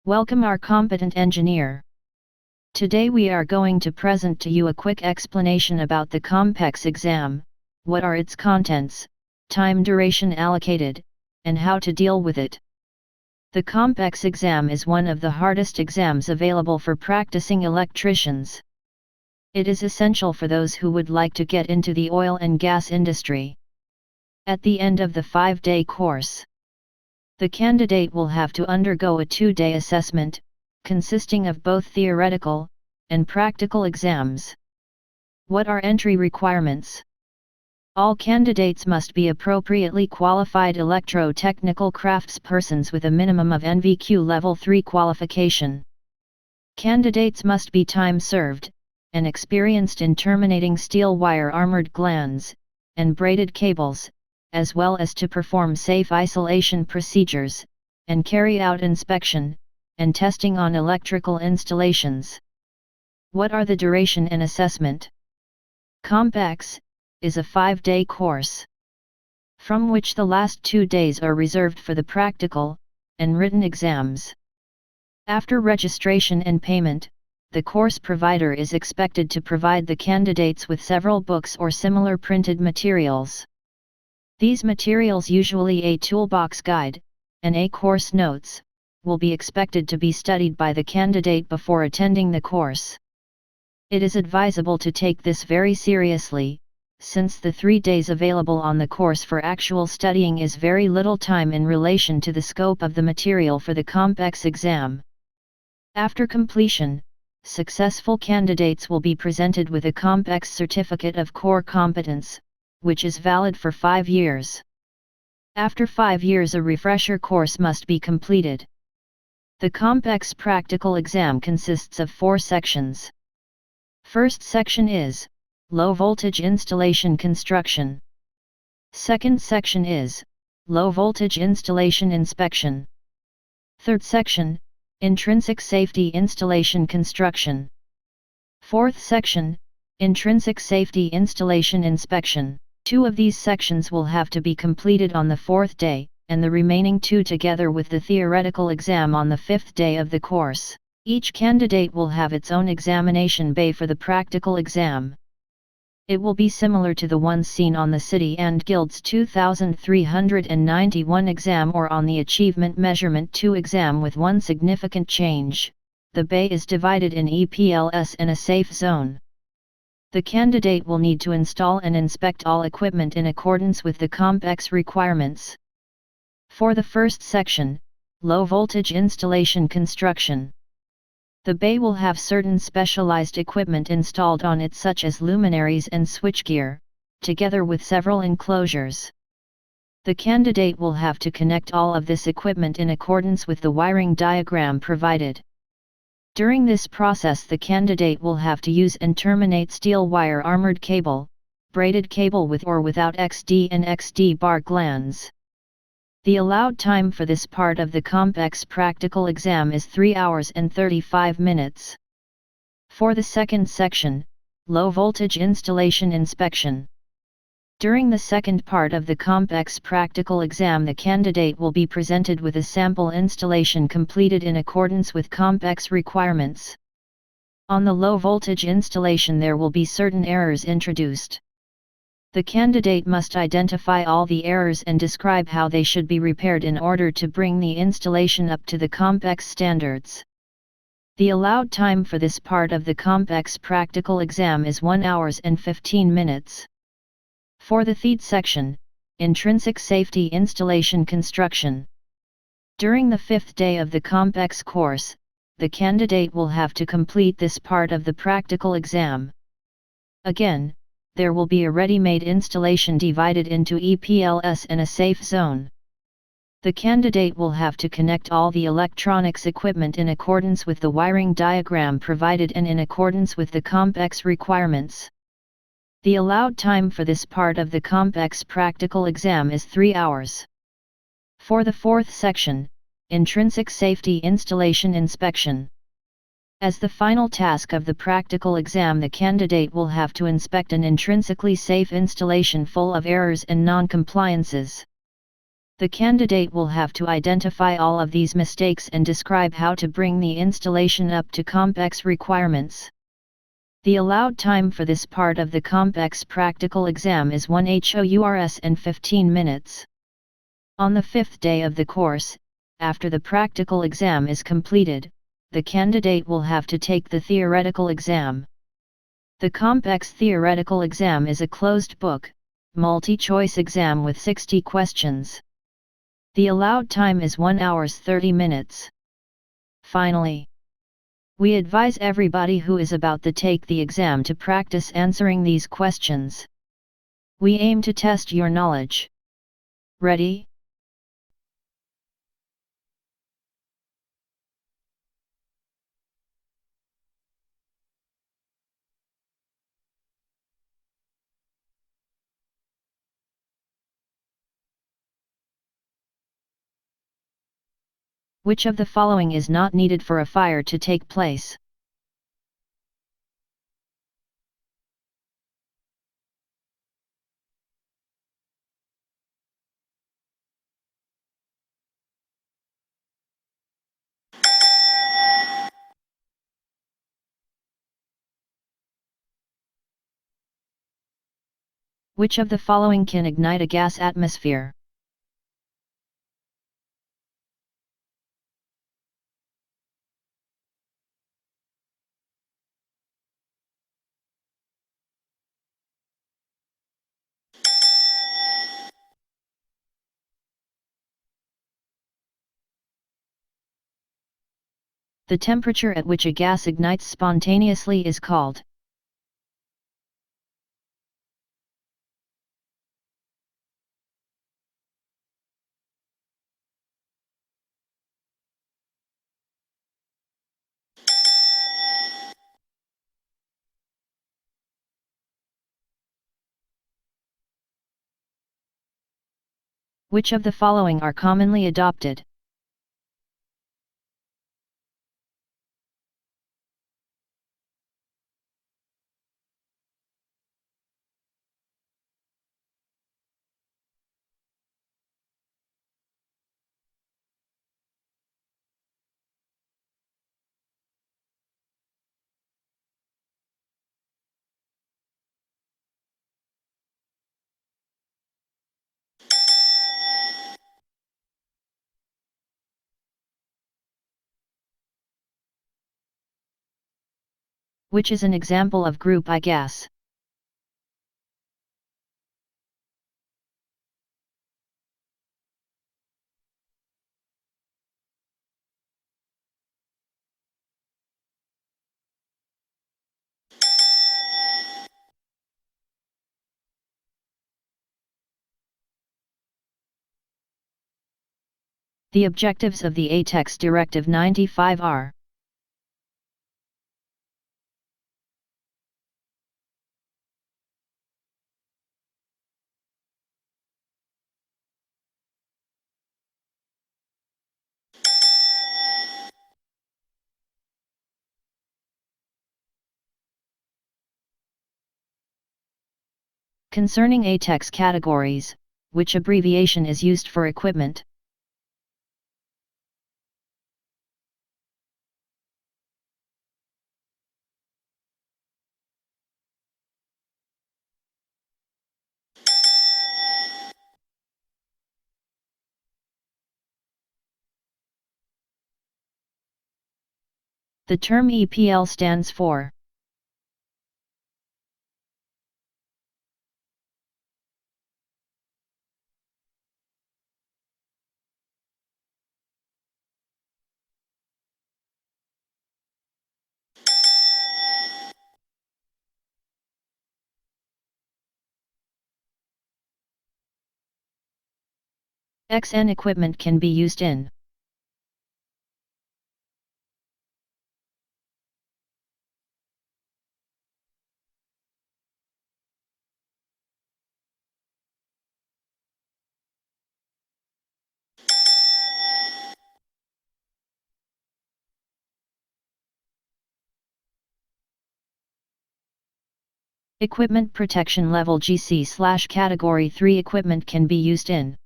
Welcome our competent engineer. Today we are going to present to you a quick explanation about the COMPEX exam, what are its contents, time duration allocated, and how to deal with it. The COMPEX exam is one of the hardest exams available for practicing electricians. It is essential for those who would like to get into the oil and gas industry. At the end of the 5-day course, the candidate will have to undergo a 2-day assessment, consisting of both theoretical and practical exams. What are entry requirements? All candidates must be appropriately qualified electro-technical craftspersons with a minimum of NVQ Level 3 qualification. Candidates must be time-served and experienced in terminating steel wire armored glands and braided cables, as well as to perform safe isolation procedures and carry out inspection and testing on electrical installations. What are the duration and assessment? COMPEX is a 5-day course, from which the last 2 days are reserved for the practical and written exams. After registration and payment, the course provider is expected to provide the candidates with several books or similar printed materials. These materials, usually a toolbox guide and a course notes, will be expected to be studied by the candidate before attending the course. It is advisable to take this very seriously, since the 3 days available on the course for actual studying is very little time in relation to the scope of the material for the COMPEX exam. After completion, successful candidates will be presented with a COMPEX Certificate of Core Competence, which is valid for 5 years. After 5 years, a refresher course must be completed. The COMPEX practical exam consists of 4 sections. First section is low voltage installation construction. Second section is low voltage installation inspection. Third section, intrinsic safety installation construction. Fourth section, intrinsic safety installation inspection. 2 of these sections will have to be completed on the 4th day, and the remaining 2 together with the theoretical exam on the 5th day of the course. Each candidate will have its own examination bay for the practical exam. It will be similar to the ones seen on the City and Guilds 2391 exam or on the Achievement Measurement 2 exam, with one significant change: the bay is divided in EPLS and a safe zone. The candidate will need to install and inspect all equipment in accordance with the COMPEX requirements. For the first section, low voltage installation construction, the bay will have certain specialized equipment installed on it, such as luminaries and switchgear, together with several enclosures. The candidate will have to connect all of this equipment in accordance with the wiring diagram provided. During this process, the candidate will have to use and terminate steel wire armored cable, braided cable with or without XD and XD bar glands. The allowed time for this part of the COMPEX practical exam is 3 hours and 35 minutes. For the second section, low voltage installation inspection. During the second part of the COMPEX practical exam, the candidate will be presented with a sample installation completed in accordance with COMPEX requirements. On the low voltage installation, there will be certain errors introduced. The candidate must identify all the errors and describe how they should be repaired in order to bring the installation up to the COMPEX standards. The allowed time for this part of the COMPEX practical exam is 1 hour and 15 minutes. For the third section, intrinsic safety installation construction. During the 5th day of the COMPEX course, the candidate will have to complete this part of the practical exam. Again, there will be a ready-made installation divided into EPLS and a safe zone. The candidate will have to connect all the electronics equipment in accordance with the wiring diagram provided and in accordance with the COMPEX requirements. The allowed time for this part of the COMPEX practical exam is 3 hours. For the 4th section, intrinsic safety installation inspection. As the final task of the practical exam, the candidate will have to inspect an intrinsically safe installation full of errors and non-compliances. The candidate will have to identify all of these mistakes and describe how to bring the installation up to CompX requirements. The allowed time for this part of the CompX practical exam is 1 HOURS and 15 minutes. On the 5th day of the course, after the practical exam is completed, the candidate will have to take the theoretical exam. The CompX theoretical exam is a closed book, multi-choice exam with 60 questions. The allowed time is 1 hour 30 minutes. Finally, we advise everybody who is about to take the exam to practice answering these questions. We aim to test your knowledge. Ready? Which of the following is not needed for a fire to take place? Which of the following can ignite a gas atmosphere? The temperature at which a gas ignites spontaneously is called. Which of the following are commonly adopted? Which is an example of group I gas? The objectives of the ATEX Directive 95 are: concerning ATEX categories, which abbreviation is used for equipment? The term EPL stands for XN. Equipment can be used in Equipment Protection Level GC/Category 3. Equipment can be used in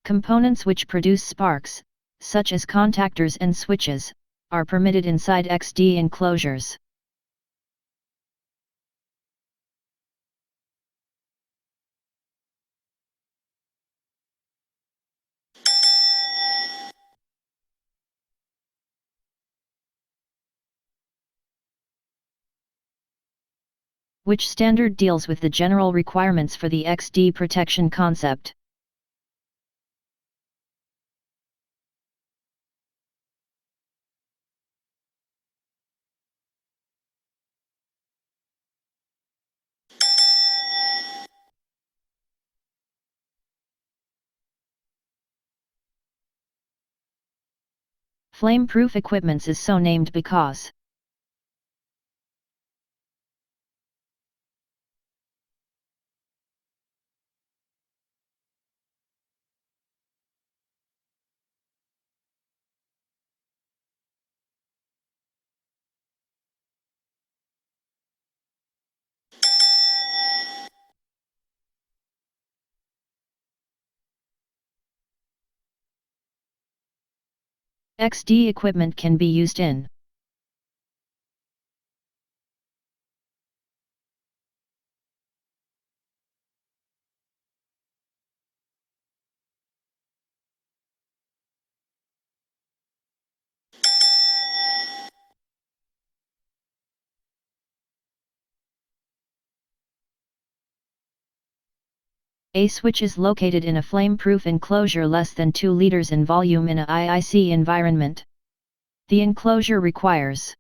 Components which produce sparks, such as contactors and switches, are permitted inside XD enclosures. Which standard deals with the general requirements for the XD protection concept? Flame-proof equipments is so named because XD equipment can be used in A switch is located in a flame-proof enclosure less than 2 liters in volume in a IIC environment. The enclosure requires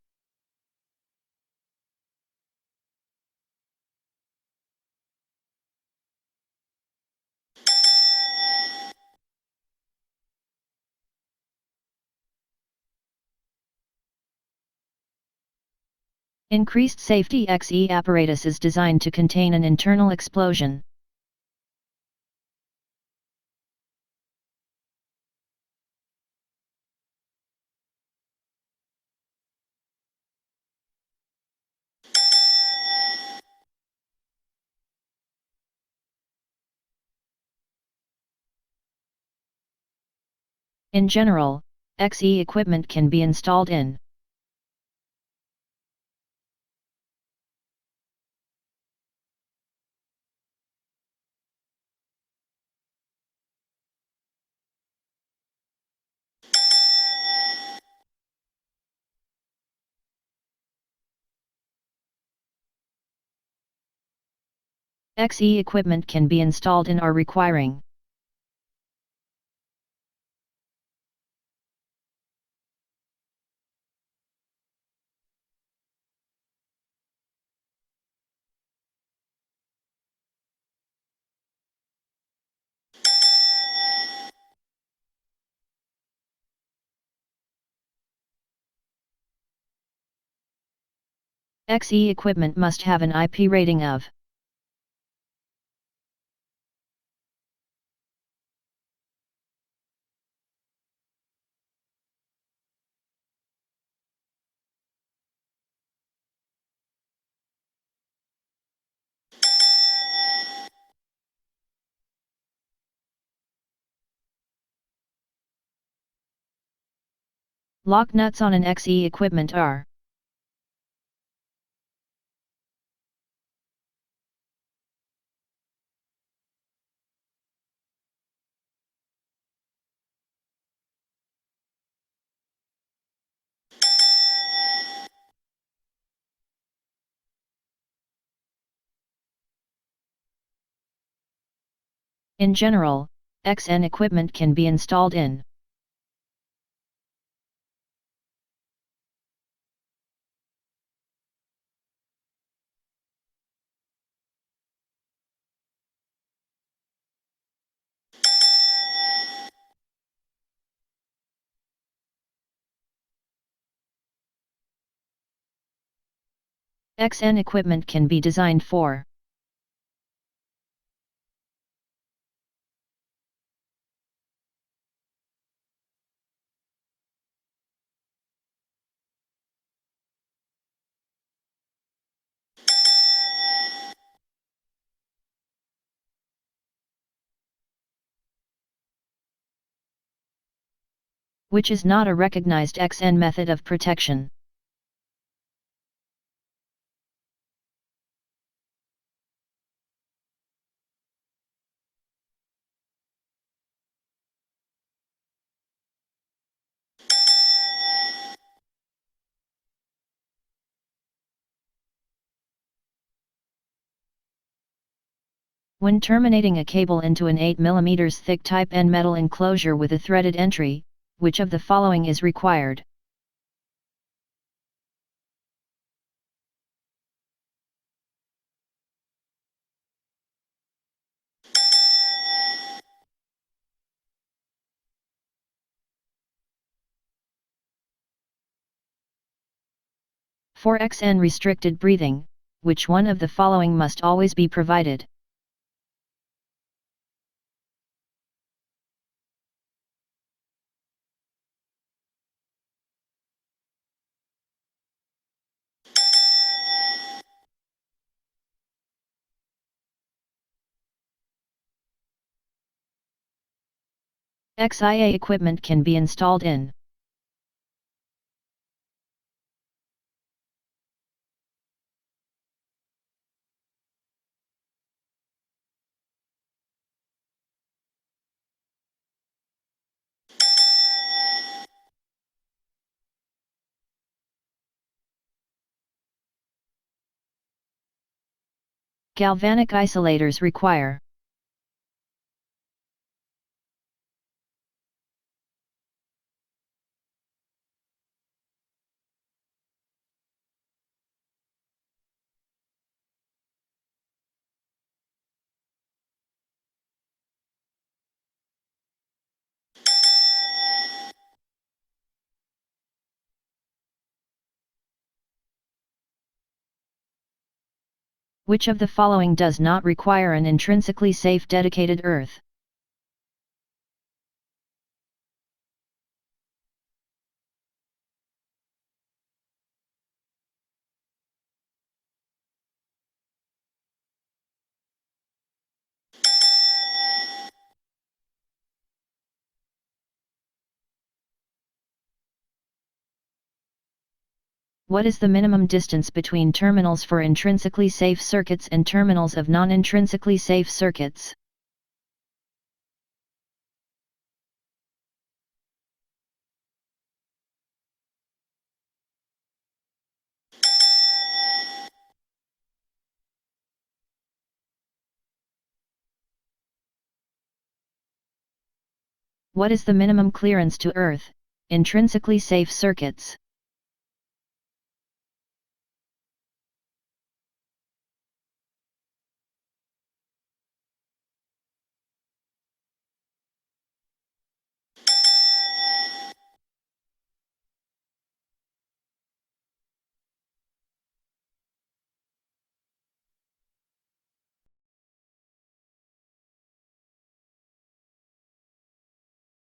increased safety. XE apparatus is designed to contain an internal explosion. In general, XE equipment can be installed in XE equipment can be installed in or requiring XE equipment must have an IP rating of lock nuts on an XE equipment are in general, XN equipment can be installed in XN equipment can be designed for which is not a recognized XN method of protection. When terminating a cable into an 8 mm thick Type N metal enclosure with a threaded entry, which of the following is required? For XN restricted breathing, which one of the following must always be provided? XIA equipment can be installed in galvanic isolators require Which of the following does not require an intrinsically safe dedicated earth? What is the minimum distance between terminals for intrinsically safe circuits and terminals of non-intrinsically safe circuits? What is the minimum clearance to earth, intrinsically safe circuits?